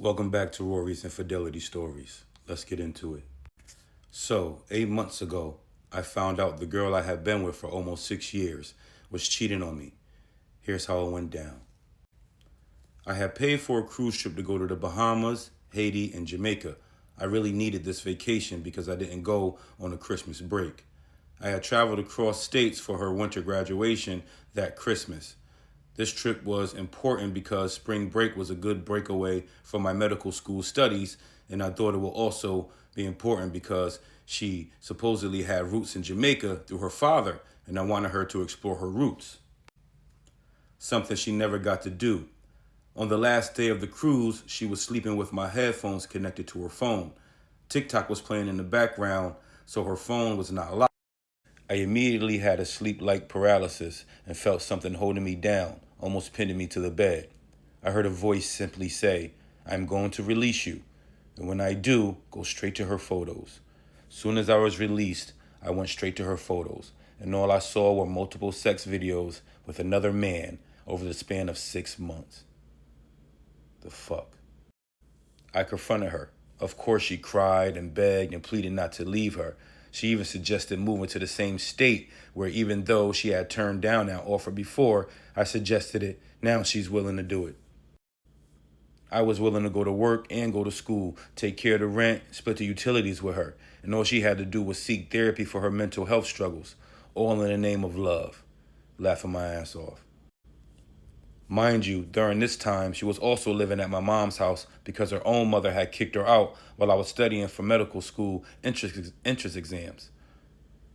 Welcome back to Rory's Infidelity Stories. Let's get into it. So, 8 months ago, I found out the girl I had been with for almost 6 years was cheating on me. Here's how it went down. I had paid for a cruise trip to go to the Bahamas, Haiti, and Jamaica. I really needed this vacation because I didn't go on a Christmas break. I had traveled across states for her winter graduation that Christmas. This trip was important because spring break was a good breakaway from my medical school studies, and I thought it would also be important because she supposedly had roots in Jamaica through her father, and I wanted her to explore her roots, something she never got to do. On the last day of the cruise, she was sleeping with my headphones connected to her phone. TikTok was playing in the background, so her phone was not locked. I immediately had a sleep-like paralysis and felt something holding me down, almost pinning me to the bed. I heard a voice simply say, "I'm going to release you. And when I do, go straight to her photos." Soon as I was released, I went straight to her photos, and all I saw were multiple sex videos with another man over the span of 6 months. The fuck? I confronted her. Of course, she cried and begged and pleaded not to leave her. She even suggested moving to the same state where, even though she had turned down that offer before, I suggested it. Now she's willing to do it. I was willing to go to work and go to school, take care of the rent, split the utilities with her, and all she had to do was seek therapy for her mental health struggles, all in the name of love. Laughing my ass off. Mind you, during this time, she was also living at my mom's house because her own mother had kicked her out while I was studying for medical school entrance exams.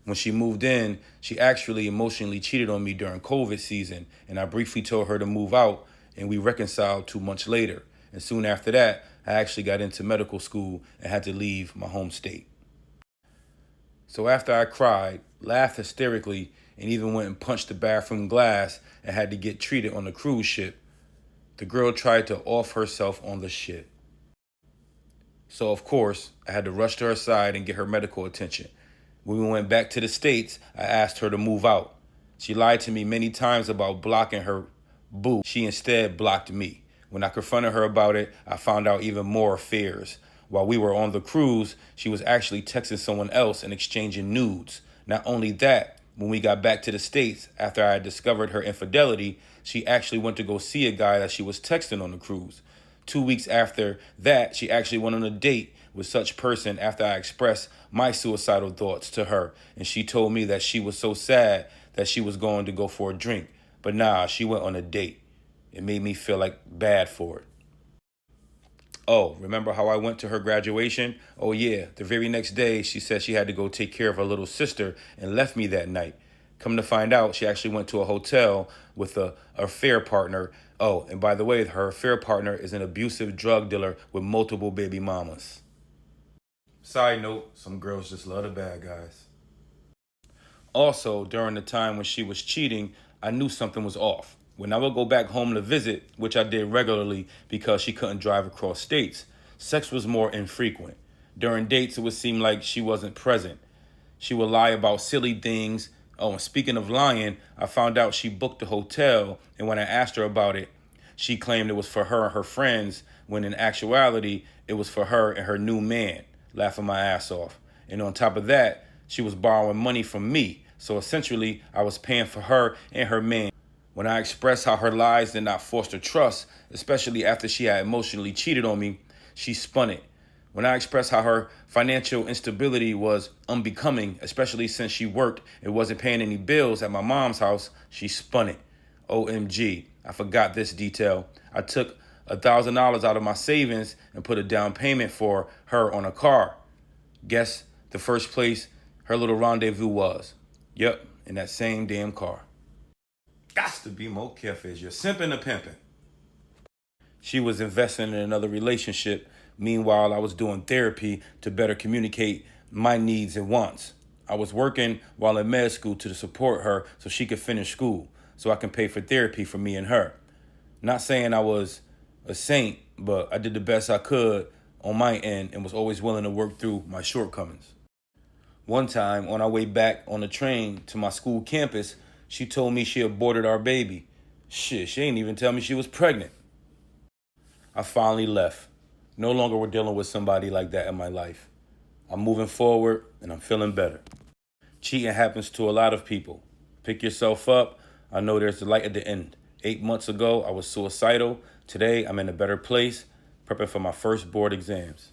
When she moved in, she actually emotionally cheated on me during COVID season, and I briefly told her to move out, and we reconciled 2 months later. And soon after that, I actually got into medical school and had to leave my home state. So after I cried, laughed hysterically, and even went and punched the bathroom glass and had to get treated on the cruise ship, the girl tried to off herself on the shit. So of course, I had to rush to her side and get her medical attention. When we went back to the States, I asked her to move out. She lied to me many times about blocking her boo. She instead blocked me. When I confronted her about it, I found out even more affairs. While we were on the cruise, she was actually texting someone else and exchanging nudes. Not only that, when we got back to the States, after I had discovered her infidelity, she actually went to go see a guy that she was texting on the cruise. 2 weeks after that, she actually went on a date with such person after I expressed my suicidal thoughts to her, and she told me that she was so sad that she was going to go for a drink. But nah, she went on a date. It made me feel like bad for it. Oh, remember how I went to her graduation? Oh yeah, the very next day she said she had to go take care of her little sister and left me that night. Come to find out, she actually went to a hotel with a affair partner. Oh, and by the way, her affair partner is an abusive drug dealer with multiple baby mamas. Side note, some girls just love the bad guys. Also, during the time when she was cheating, I knew something was off. When I would go back home to visit, which I did regularly because she couldn't drive across states, sex was more infrequent. During dates, it would seem like she wasn't present. She would lie about silly things. Oh, and speaking of lying, I found out she booked a hotel, and when I asked her about it, she claimed it was for her and her friends, when in actuality, it was for her and her new man, laughing my ass off. And on top of that, she was borrowing money from me. So essentially, I was paying for her and her man. When I expressed how her lies did not foster trust, especially after she had emotionally cheated on me, she spun it. When I expressed how her financial instability was unbecoming, especially since she worked and wasn't paying any bills at my mom's house, she spun it. OMG, I forgot this detail. I took $1,000 out of my savings and put a down payment for her on a car. Guess the first place her little rendezvous was. Yep, in that same damn car. Gots to be more careful as you're simping or pimping. She was investing in another relationship. Meanwhile, I was doing therapy to better communicate my needs and wants. I was working while in med school to support her so she could finish school, so I can pay for therapy for me and her. Not saying I was a saint, but I did the best I could on my end and was always willing to work through my shortcomings. One time, on our way back on the train to my school campus, she told me she aborted our baby. Shit, she ain't even tell me she was pregnant. I finally left. No longer we're dealing with somebody like that in my life. I'm moving forward and I'm feeling better. Cheating happens to a lot of people. Pick yourself up. I know there's the light at the end. 8 months ago, I was suicidal. Today, I'm in a better place, prepping for my first board exams.